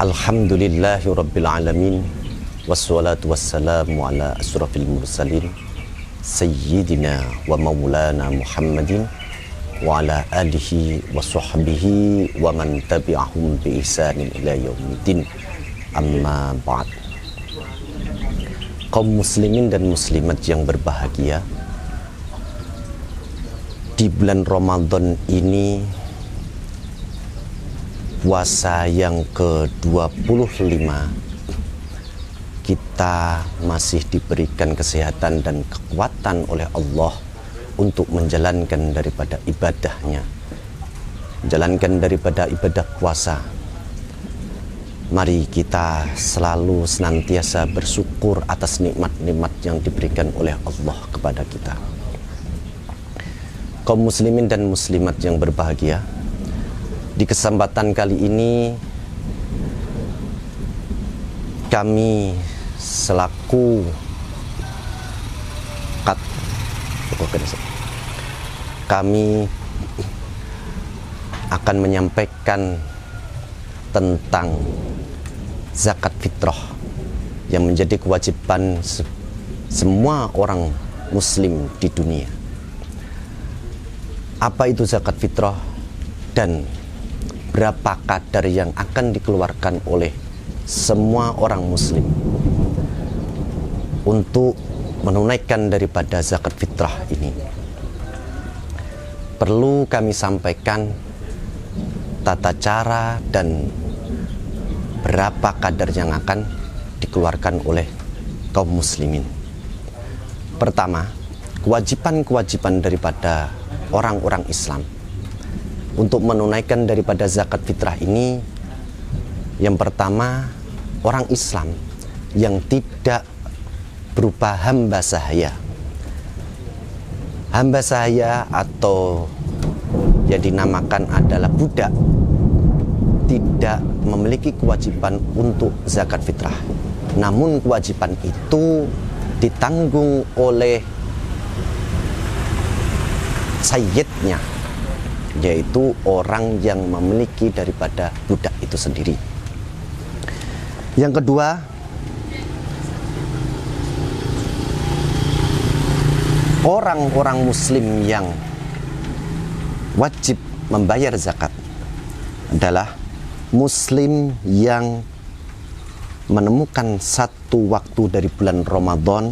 Alhamdulillahi Rabbil Alamin, wassalatu wassalamu ala asrafil mursalin, Sayyidina wa maulana Muhammadin wa ala alihi wa sahbihi wa man tabi'ahum bi ihsanin ila yaumiddin. Amma ba'd. Kaum muslimin dan muslimat yang berbahagia, di bulan Ramadan ini, puasa yang ke-25, kita masih diberikan kesehatan dan kekuatan oleh Allah untuk menjalankan daripada ibadahnya, menjalankan daripada ibadah puasa. Mari kita selalu senantiasa bersyukur atas nikmat-nikmat yang diberikan oleh Allah kepada kita. Kaum muslimin dan muslimat yang berbahagia, di kesempatan kali ini kami selaku kami akan menyampaikan tentang zakat fitrah yang menjadi kewajiban semua orang muslim di dunia. Apa itu zakat fitrah dan berapa kadar yang akan dikeluarkan oleh semua orang muslim untuk menunaikan daripada zakat fitrah ini? Perlu kami sampaikan tata cara dan berapa kadar yang akan dikeluarkan oleh kaum muslimin. Pertama, kewajiban-kewajiban daripada orang-orang Islam untuk menunaikan daripada zakat fitrah ini. Yang pertama, orang Islam yang tidak berupa hamba sahaya. Hamba sahaya atau yang dinamakan adalah budak tidak memiliki kewajiban untuk zakat fitrah. Namun kewajiban itu ditanggung oleh sayyidnya, yaitu orang yang memiliki daripada budak itu sendiri. Yang kedua, orang-orang muslim yang wajib membayar zakat adalah muslim yang menemukan satu waktu dari bulan Ramadan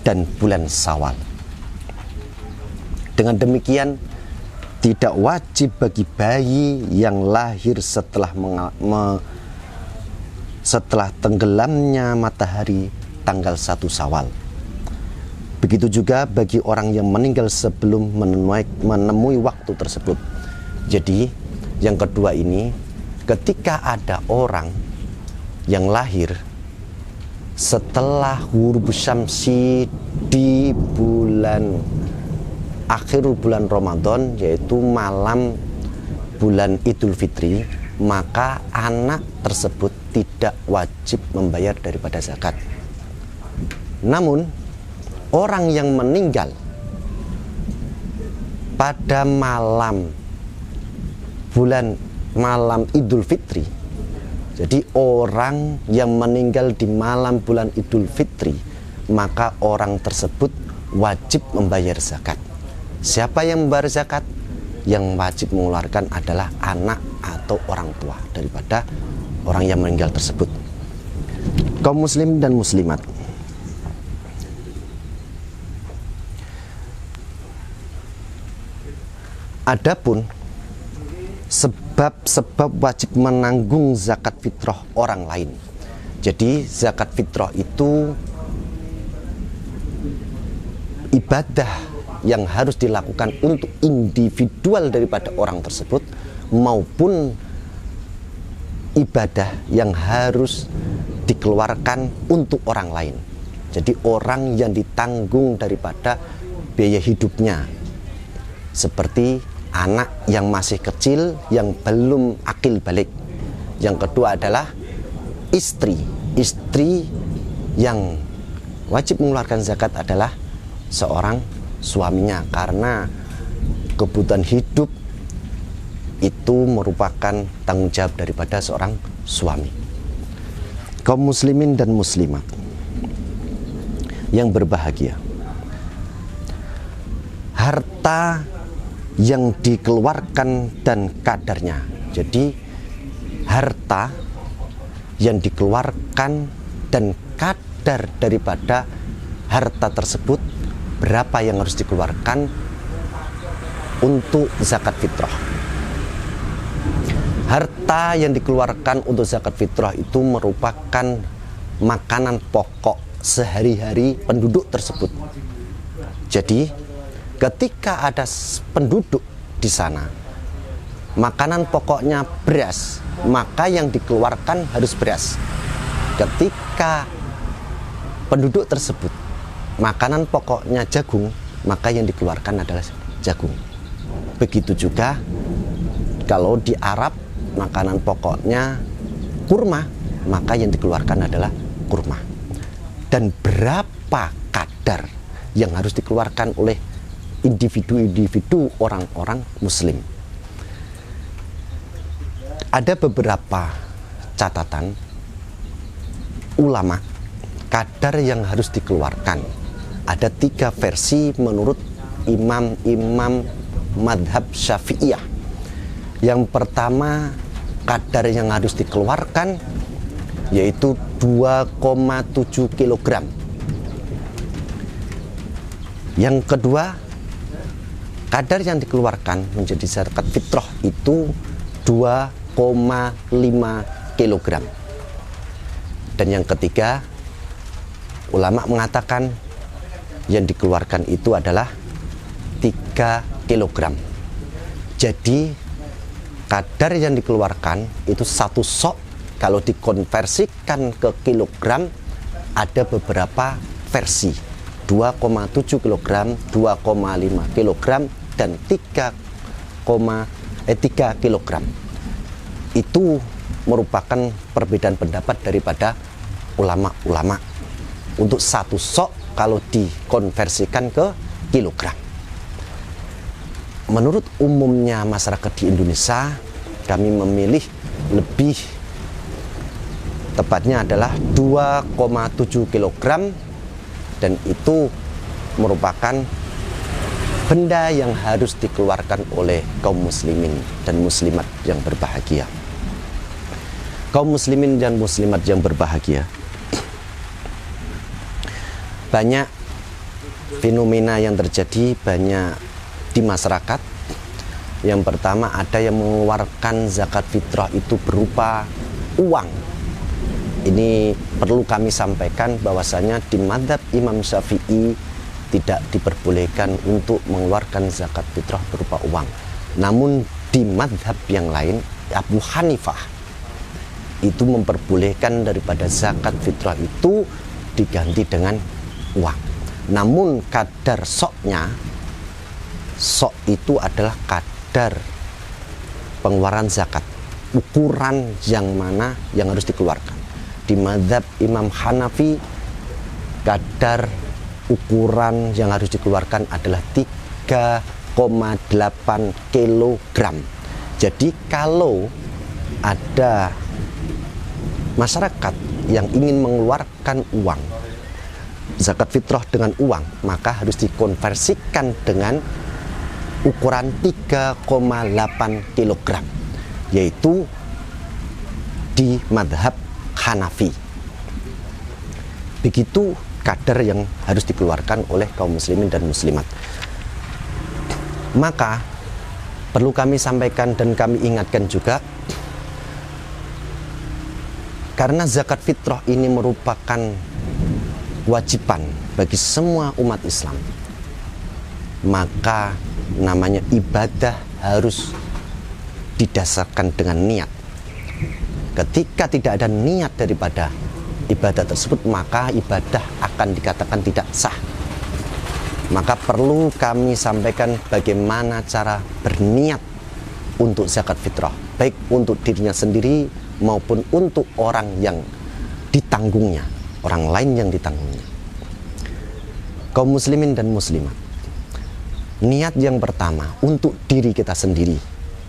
dan bulan Syawal. Dengan demikian, tidak wajib bagi bayi yang lahir setelah tenggelamnya matahari tanggal 1 Syawal. Begitu juga bagi orang yang meninggal sebelum menemui waktu tersebut. Jadi, yang kedua ini, ketika ada orang yang lahir setelah ghurub syamsi di akhir bulan Ramadan, yaitu malam bulan Idul Fitri, maka anak tersebut tidak wajib membayar daripada zakat. Namun orang yang meninggal pada malam Idul Fitri, jadi orang yang meninggal di malam bulan Idul Fitri, maka orang tersebut wajib membayar zakat. Siapa yang membayar zakat? Yang wajib mengeluarkan adalah anak atau orang tua daripada orang yang meninggal tersebut. Kaum muslim dan muslimat, adapun sebab wajib menanggung zakat fitrah orang lain. Jadi zakat fitrah itu ibadah yang harus dilakukan untuk individual daripada orang tersebut, maupun ibadah yang harus dikeluarkan untuk orang lain. Jadi orang yang ditanggung daripada biaya hidupnya, seperti anak yang masih kecil yang belum akil balik. Yang kedua adalah istri yang wajib mengeluarkan zakat adalah seorang suaminya, karena kebutuhan hidup itu merupakan tanggung jawab daripada seorang suami. Kaum muslimin dan muslimat yang berbahagia, harta yang dikeluarkan dan kadarnya. Jadi harta yang dikeluarkan dan kadar daripada harta tersebut, berapa yang harus dikeluarkan untuk zakat fitrah. Harta yang dikeluarkan untuk zakat fitrah itu merupakan makanan pokok sehari-hari penduduk tersebut. Jadi ketika ada penduduk di sana, makanan pokoknya beras, maka yang dikeluarkan harus beras. Ketika penduduk tersebut makanan pokoknya jagung, maka yang dikeluarkan adalah jagung. Begitu juga kalau di Arab makanan pokoknya kurma, maka yang dikeluarkan adalah kurma. Dan berapa kadar yang harus dikeluarkan oleh individu-individu orang-orang muslim? Ada beberapa catatan ulama kadar yang harus dikeluarkan. Ada 3 versi menurut imam-imam madhab Syafi'iyah. Yang pertama, kadar yang harus dikeluarkan yaitu 2,7 kg. Yang kedua, kadar yang dikeluarkan menjadi zakat fitrah itu 2,5 kg. Dan yang ketiga, ulama mengatakan yang dikeluarkan itu adalah 3 kg. Jadi kadar yang dikeluarkan itu 1 sok, kalau dikonversikan ke kilogram ada beberapa versi, 2,7 kg, 2,5 kg, dan 3 kg. Itu merupakan perbedaan pendapat daripada ulama-ulama untuk 1 sok kalau dikonversikan ke kilogram. Menurut umumnya masyarakat di Indonesia, kami memilih lebih tepatnya adalah 2,7 kg, dan itu merupakan benda yang harus dikeluarkan oleh kaum muslimin dan muslimat yang berbahagia. Kaum muslimin dan muslimat yang berbahagia, banyak fenomena yang terjadi banyak di masyarakat. Yang pertama, ada yang mengeluarkan zakat fitrah itu berupa uang. Ini perlu kami sampaikan bahwasanya di mazhab Imam Syafi'i tidak diperbolehkan untuk mengeluarkan zakat fitrah berupa uang. Namun di mazhab yang lain, Abu Hanifah itu memperbolehkan daripada zakat fitrah itu diganti dengan uang. Namun kadar soknya, sok itu adalah kadar pengeluaran zakat, ukuran yang mana yang harus dikeluarkan. Di mazhab Imam Hanafi, kadar ukuran yang harus dikeluarkan adalah 3,8 kg. Jadi kalau ada masyarakat yang ingin mengeluarkan uang, zakat fitrah dengan uang, maka harus dikonversikan dengan ukuran 3,8 kg, yaitu di madhab Hanafi. Begitu kadar yang harus dikeluarkan oleh kaum muslimin dan muslimat. Maka perlu kami sampaikan dan kami ingatkan juga, karena zakat fitrah ini merupakan kewajiban bagi semua umat Islam, maka namanya ibadah harus didasarkan dengan niat. Ketika tidak ada niat daripada ibadah tersebut, maka ibadah akan dikatakan tidak sah. Maka perlu kami sampaikan bagaimana cara berniat untuk zakat fitrah, baik untuk dirinya sendiri maupun untuk orang yang ditanggungnya, orang lain yang ditanggungnya. Kaum muslimin dan muslimat, niat yang pertama untuk diri kita sendiri.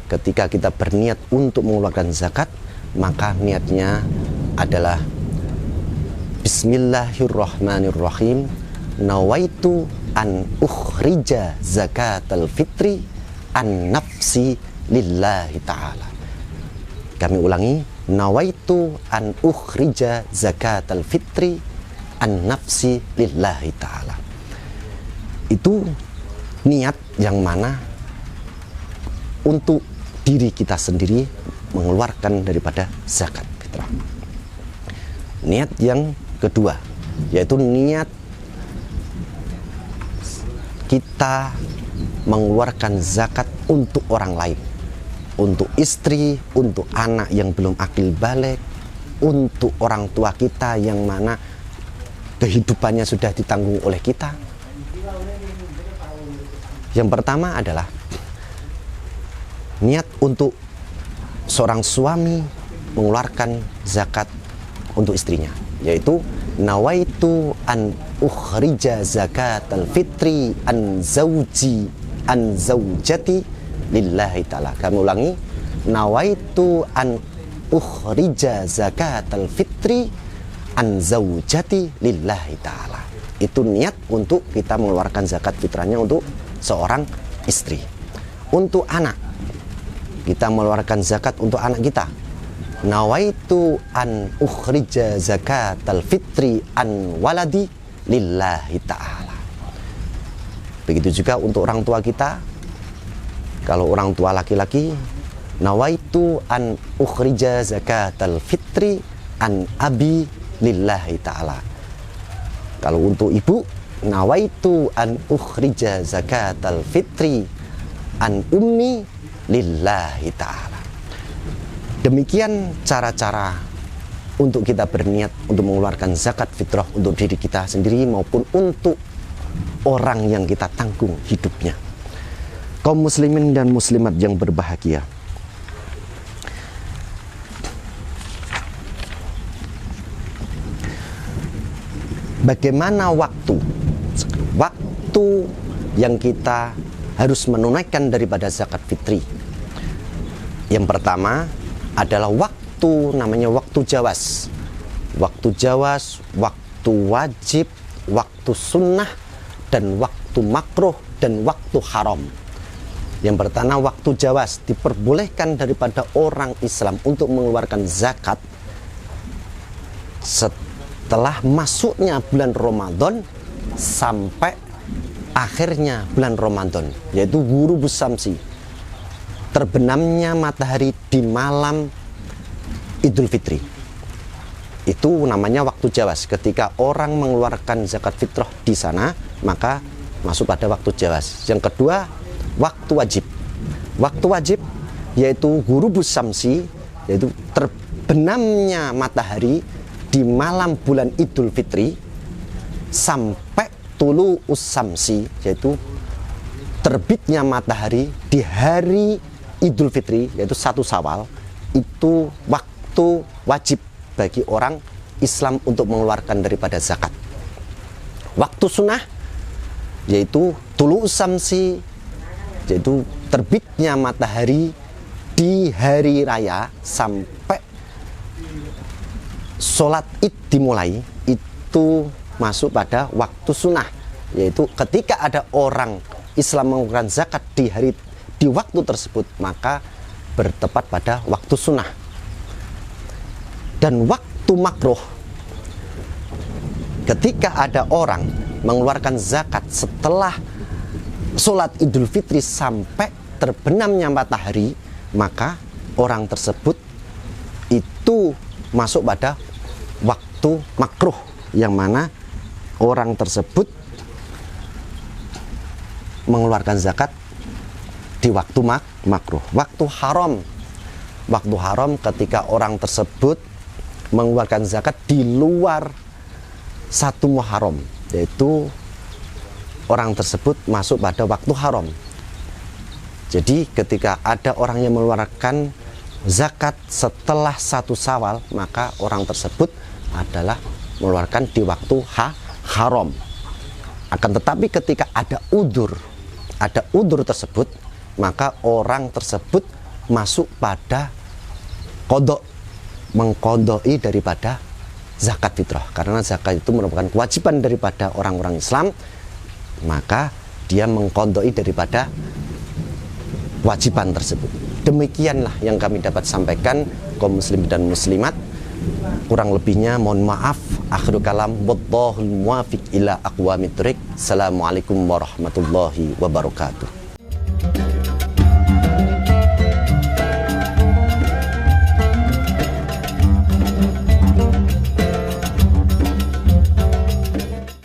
Ketika kita berniat untuk mengeluarkan zakat, maka niatnya adalah Bismillahirrahmanirrahim. Nawaitu an ukhrija zakatal fitri an nafsi lillahi ta'ala. Kami ulangi, nawaitu an ukhrija zakatal fitri an nafsi lillahi ta'ala. Itu niat yang mana untuk diri kita sendiri mengeluarkan daripada zakat fitrah. Niat yang kedua yaitu niat kita mengeluarkan zakat untuk orang lain, untuk istri, untuk anak yang belum akil balik, untuk orang tua kita yang mana kehidupannya sudah ditanggung oleh kita. Yang pertama adalah niat untuk seorang suami mengeluarkan zakat untuk istrinya, yaitu nawaitu an ukhrija zakatal fitri an zaujati lillahi ta'ala. Kami ulangi, nawaitu an ukhrija zakatal fitri an zaujati lillahi ta'ala. Itu niat untuk kita mengeluarkan zakat fitrahnya untuk seorang istri. Untuk anak, kita mengeluarkan zakat untuk anak kita. Nawaitu an ukhrija zakatal fitri an waladi lillahi ta'ala. Begitu juga untuk orang tua kita. Kalau orang tua laki-laki, nawaitu an ukhrija zakatal fitri an abi lillahi ta'ala. Kalau untuk ibu, nawaitu an ukhrija zakatal fitri an ummi lillahi ta'ala. Demikian cara-cara untuk kita berniat untuk mengeluarkan zakat fitrah untuk diri kita sendiri maupun untuk orang yang kita tanggung hidupnya. Kaum muslimin dan muslimat yang berbahagia, bagaimana waktu yang kita harus menunaikan daripada zakat fitri? Yang pertama adalah waktu, namanya waktu jawas. Waktu jawas, waktu wajib, waktu sunnah, dan waktu makruh, dan waktu haram. Yang pertama waktu jawas, diperbolehkan daripada orang Islam untuk mengeluarkan zakat setelah masuknya bulan Ramadan sampai akhirnya bulan Ramadan, yaitu ghurubus syamsi, terbenamnya matahari di malam Idul Fitri. Itu namanya waktu jawas. Ketika orang mengeluarkan zakat fitrah di sana, maka masuk pada waktu jawas. Yang kedua, waktu wajib. Waktu wajib yaitu ghurubus syamsi, yaitu terbenamnya matahari di malam bulan Idul Fitri sampai tulu'us syamsi, yaitu terbitnya matahari di hari Idul Fitri, yaitu 1 Syawal. Itu waktu wajib bagi orang Islam untuk mengeluarkan daripada zakat. Waktu sunnah yaitu tulu'us syamsi, yaitu terbitnya matahari di hari raya sampai sholat id dimulai. Itu masuk pada waktu sunnah, yaitu ketika ada orang Islam mengeluarkan zakat di waktu tersebut, maka bertepat pada waktu sunnah. Dan waktu makruh, ketika ada orang mengeluarkan zakat setelah sholat Idul Fitri sampai terbenamnya matahari, maka orang tersebut itu masuk pada waktu makruh, yang mana orang tersebut mengeluarkan zakat di waktu makruh. Waktu haram ketika orang tersebut mengeluarkan zakat di luar 1 Muharram, yaitu orang tersebut masuk pada waktu haram. Jadi ketika ada orang yang mengeluarkan zakat setelah 1 Syawal, maka orang tersebut adalah mengeluarkan di waktu haram. Akan tetapi ketika ada udzur tersebut, maka orang tersebut masuk pada qadha, mengqadai daripada zakat fitrah, karena zakat itu merupakan kewajiban daripada orang-orang Islam, maka dia mengqadai daripada kewajiban tersebut. Demikianlah yang kami dapat sampaikan kaum muslim dan muslimat. Kurang lebihnya mohon maaf. Akhirul kalam, wallahul muwaffiq ila aqwamit thoriq. Assalamualaikum warahmatullahi wabarakatuh.